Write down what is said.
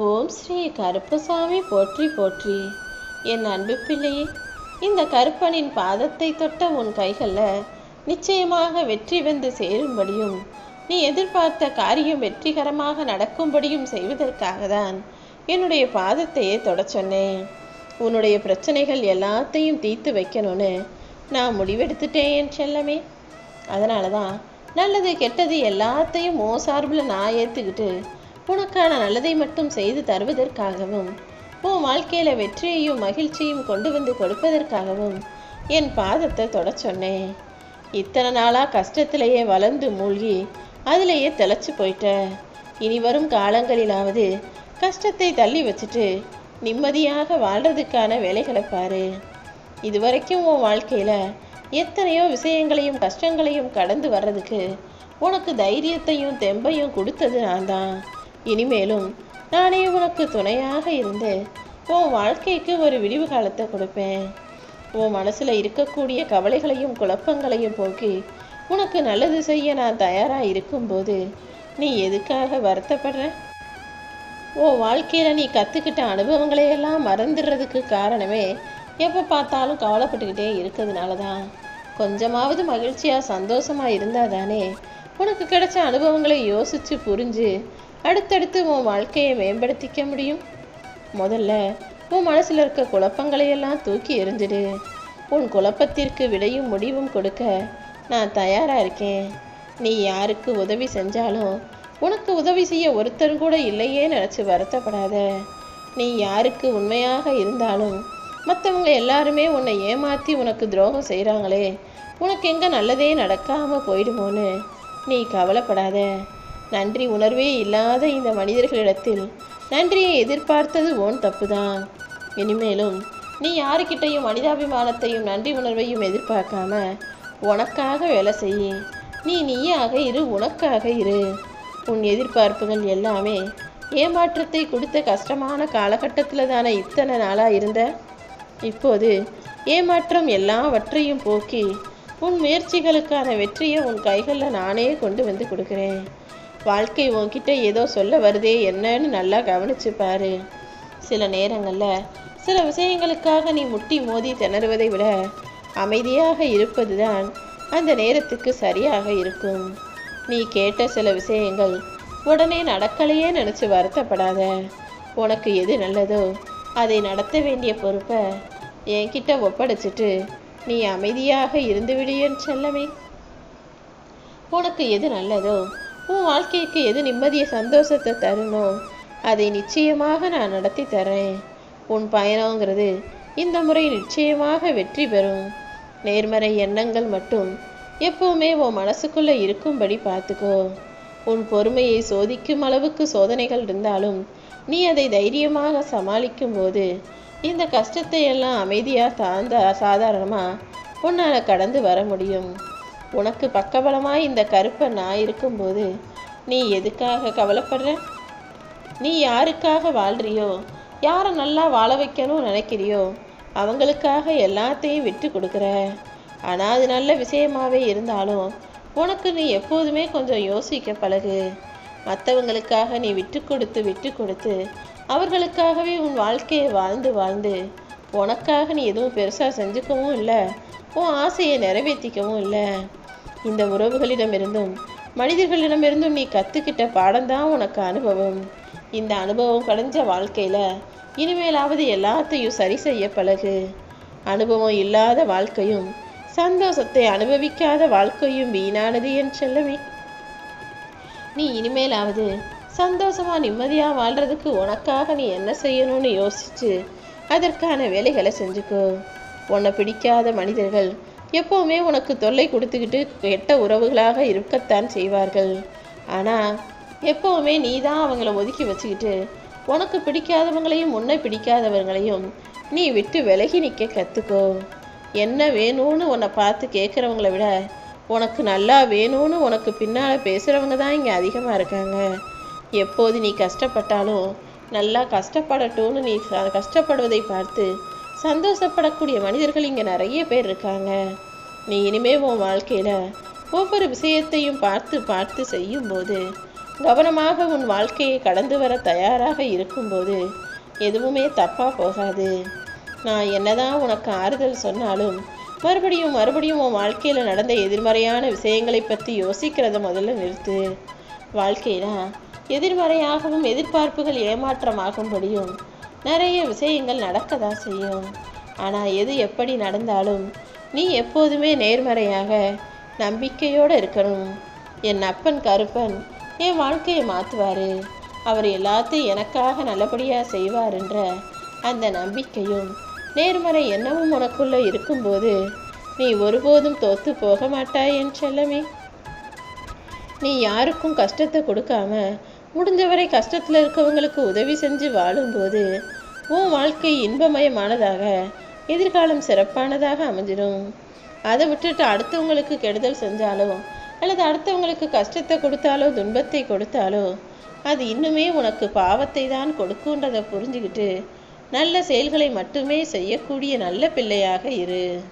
ஓம் ஸ்ரீ கருப்பசாமி போற்றி போற்றி. என் அன்பு பிள்ளையே, இந்த கருப்பனின் பாதத்தை தொட்ட உன் கைகளில் நிச்சயமாக வெற்றி வந்து சேரும்படியும் நீ எதிர்பார்த்த காரியம் வெற்றிகரமாக நடக்கும்படியும் செய்வதற்காக தான் என்னுடைய பாதத்தையே தொட சொன்னேன். உன்னுடைய பிரச்சனைகள் எல்லாத்தையும் தீர்த்து வைக்கணும்னு நான் முடிவெடுத்துட்டேன் என் செல்லமே. அதனால தான் நல்லது கெட்டது எல்லாத்தையும் ஓ சார்பில் நான் ஏற்றுக்கிட்டு உனக்கான நல்லதை மட்டும் செய்து தருவதற்காகவும் உன் வாழ்க்கையில் வெற்றியையும் மகிழ்ச்சியும் கொண்டு வந்து கொடுப்பதற்காகவும் என் பாதத்தை தொட சொன்னேன். இத்தனை நாளாக கஷ்டத்திலேயே வளர்ந்து மூழ்கி அதிலேயே திளைச்சு போயிட்ட. இனி வரும் காலங்களிலாவது கஷ்டத்தை தள்ளி வச்சுட்டு நிம்மதியாக வாழ்கிறதுக்கான வேலைகளை பாரு. இதுவரைக்கும் உன் வாழ்க்கையில் எத்தனையோ விஷயங்களையும் கஷ்டங்களையும் கடந்து வர்றதுக்கு உனக்கு தைரியத்தையும் தெம்பையும் கொடுத்தது நான் தான். இனிமேலும் நானே உனக்கு துணையாக இருந்து உன் வாழ்க்கைக்கு ஒரு விடிவு காலத்தை கொடுப்பேன். உன் மனசில் இருக்கக்கூடிய கவலைகளையும் குழப்பங்களையும் போக்கி உனக்கு நல்லது செய்ய நான் தயாராக இருக்கும்போது நீ எதுக்காக வருத்தப்படுற? உன் வாழ்க்கையில் நீ கற்றுக்கிட்ட அனுபவங்களையெல்லாம் மறந்துடுறதுக்கு காரணமே எப்போ பார்த்தாலும் கவலைப்பட்டுக்கிட்டே இருக்கிறதுனால தான். கொஞ்சமாவது மகிழ்ச்சியாக சந்தோஷமாக இருந்தால் தானே உனக்கு கிடைச்ச அனுபவங்களை யோசித்து புரிஞ்சு அடுத்தடுத்து உன் வாழ்க்கையை மேம்படுத்திக்க முடியும். முதல்ல உன் மனசில் இருக்க குழப்பங்களையெல்லாம் தூக்கி எறிஞ்சிடு. உன் குழப்பத்திற்கு விடையும் முடிவும் கொடுக்க நான் தயாராக இருக்கேன். நீ யாருக்கு உதவி செஞ்சாலும் உனக்கு உதவி செய்ய ஒருத்தரும் கூட இல்லையே நினச்சி வருத்தப்படாத. நீ யாருக்கு உண்மையாக இருந்தாலும் மற்றவங்க எல்லாருமே உன்னை ஏமாற்றி உனக்கு துரோகம் செய்கிறாங்களே, உனக்கு எங்கே நல்லதே நடக்காமல் போயிடுமோன்னு நீ கவலைப்படாத. நன்றி உணர்வே இல்லாத இந்த மனிதர்களிடத்தில் நன்றியை எதிர்பார்த்தது ஓன் தப்பு தான். இனிமேலும் நீ யாருக்கிட்டையும் மனிதாபிமானத்தையும் நன்றி உணர்வையும் எதிர்பார்க்காம உனக்காக வேலை செய். நீ நீயாக இரு, உனக்காக இரு. உன் எதிர்பார்ப்புகள் எல்லாமே ஏமாற்றத்தை கொடுத்த கஷ்டமான காலகட்டத்தில் தானே இத்தனை நாளாக இருந்த. இப்போது ஏமாற்றம் எல்லாவற்றையும் போக்கி உன் முயற்சிகளுக்கான வெற்றியை உன் கைகளில் நானே கொண்டு வந்து கொடுக்குறேன். வாழ்க்கை உன்கிட்ட ஏதோ சொல்ல வருதே என்னன்னு நல்லா கவனிச்சு பாரு. சில நேரங்களில் சில விஷயங்களுக்காக நீ முட்டி மோதி திணறுவதை விட அமைதியாக இருப்பது தான் அந்த நேரத்துக்கு சரியாக இருக்கும். நீ கேட்ட சில விஷயங்கள் உடனே நடக்கலையே நினச்சி வருத்தப்படாத. உனக்கு எது நல்லதோ அதை நடத்த வேண்டிய பொறுப்பை என்கிட்ட ஒப்படைச்சிட்டு நீ அமைதியாக இருந்து விடியன் செல்லமே. உனக்கு எது நல்லதோ, உன் வாழ்க்கைக்கு எது நிம்மதிய சந்தோஷத்தை தருமோ அதை நிச்சயமாக நான் நடத்தி தரேன். உன் பயணங்கிறது இந்த முறை நிச்சயமாக வெற்றி பெறும். நேர்மறை எண்ணங்கள் மட்டும் எப்பவுமே உன் மனசுக்குள்ளே இருக்கும்படி பார்த்துக்கோ. உன் பொறுமையை சோதிக்கும் அளவுக்கு சோதனைகள் இருந்தாலும் நீ அதை தைரியமாக சமாளிக்கும் போது இந்த கஷ்டத்தை எல்லாம் அமைதியாக சாதாரணமாக உன்னால் கடந்து வர முடியும். உனக்கு பக்கபலமாக இந்த கருப்பன் நான் இருக்கும்போது நீ எதுக்காக கவலைப்படுற? நீ யாருக்காக வாழ்றியோ, யாரை நல்லா வாழ வைக்கணும்னு நினைக்கிறியோ அவங்களுக்காக எல்லாத்தையும் விட்டு கொடுக்குற. ஆனால் அது நல்ல விஷயமாகவே இருந்தாலும் உனக்கு நீ எப்போதுமே கொஞ்சம் யோசிக்க பழகு. மற்றவங்களுக்காக நீ விட்டு கொடுத்து அவர்களுக்காகவே உன் வாழ்க்கையை வாழ்ந்து வாழ்ந்து உனக்காக நீ எதுவும் பெருசாக செஞ்சுக்கவும் இல்லை, உன் ஆசையை நிறைவேற்றிக்கவும் இல்லை. இந்த உறவுகளிடமிருந்தும் மனிதர்களிடமிருந்தும் நீ கற்றுக்கிட்ட பாடம்தான் உனக்கு அனுபவம். இந்த அனுபவம் கடைஞ்ச வாழ்க்கையில் இனிமேலாவது எல்லாத்தையும் சரி செய்ய பழகு. அனுபவம் இல்லாத வாழ்க்கையும் சந்தோஷத்தை அனுபவிக்காத வாழ்க்கையும் வீணானது என் செல்லமே. நீ இனிமேலாவது சந்தோஷமாக நிம்மதியாக வாழ்கிறதுக்கு உனக்காக நீ என்ன செய்யணும்னு யோசிச்சு அதற்கான வேலைகளை செஞ்சுக்கோ. உன்னை பிடிக்காத மனிதர்கள் எப்போவுமே உனக்கு தொல்லை கொடுத்துக்கிட்டு கெட்ட உறவுகளாக இருக்கத்தான் செய்வார்கள். ஆனால் எப்போவுமே நீ தான் அவங்கள ஒதுக்கி வச்சுக்கிட்டு உனக்கு பிடிக்காதவங்களையும் உன்னை பிடிக்காதவங்களையும் நீ விட்டு விலகி நிற்க கற்றுக்கோ. என்ன வேணும்னு உன்னை பார்த்து கேட்குறவங்கள விட உனக்கு நல்லா வேணும்னு உனக்கு பின்னால் பேசுகிறவங்க தான் இங்கே அதிகமாக இருக்காங்க. எப்போது நீ கஷ்டப்பட்டாலும் நல்லா கஷ்டப்படட்டும்னு நீ கஷ்டப்படுவதை பார்த்து சந்தோஷப்படக்கூடிய மனிதர்கள் இங்கே நிறைய பேர் இருக்காங்க. நீ இனிமே உன் வாழ்க்கையில் ஒவ்வொரு விஷயத்தையும் பார்த்து பார்த்து செய்யும்போது கவனமாக உன் வாழ்க்கையை கடந்து வர தயாராக இருக்கும்போது எதுவுமே தப்பா போகாது. நான் என்னதான் உனக்கு ஆறுதல் சொன்னாலும் மறுபடியும் மறுபடியும் உன் வாழ்க்கையில் நடந்த எதிர்மறையான விஷயங்களை பற்றி யோசிக்கிறத முதல்ல நிறுத்து. வாழ்க்கையில எதிர்மறையாகவும் எதிர்பார்ப்புகள் ஏமாற்றமாகும்படியும் நிறைய விஷயங்கள் நடக்கதான் செய்யும். ஆனால் எது எப்படி நடந்தாலும் நீ எப்போதுமே நேர்மறையாக நம்பிக்கையோடு இருக்கணும். என் அப்பன் கருப்பன் என் வாழ்க்கையை மாற்றுவார், அவர் எல்லாத்தையும் எனக்காக நல்லபடியாக செய்வார்ன்ற அந்த நம்பிக்கையும் நேர்மறை எண்ணமும் உனக்குள்ளே இருக்கும்போது நீ ஒருபோதும் தோற்று போக மாட்டாய் என் செல்லமே. நீ யாருக்கும் கஷ்டத்தை கொடுக்காம முடிஞ்சவரை கஷ்டத்தில் இருக்கவங்களுக்கு உதவி செஞ்சு வாழும்போது உன் வாழ்க்கை இன்பமயமானதாக, எதிர்காலம் சிறப்பானதாக அமைஞ்சிடும். அதை விட்டுட்டு அடுத்தவங்களுக்கு கெடுதல் செஞ்சாலோ அல்லது அடுத்தவங்களுக்கு கஷ்டத்தை கொடுத்தாலோ துன்பத்தை கொடுத்தாலோ அது இன்னுமே உனக்கு பாவத்தை தான் கொடுக்குன்றதை புரிஞ்சுக்கிட்டு நல்ல செயல்களை மட்டுமே செய்யக்கூடிய நல்ல பிள்ளையாக இரு.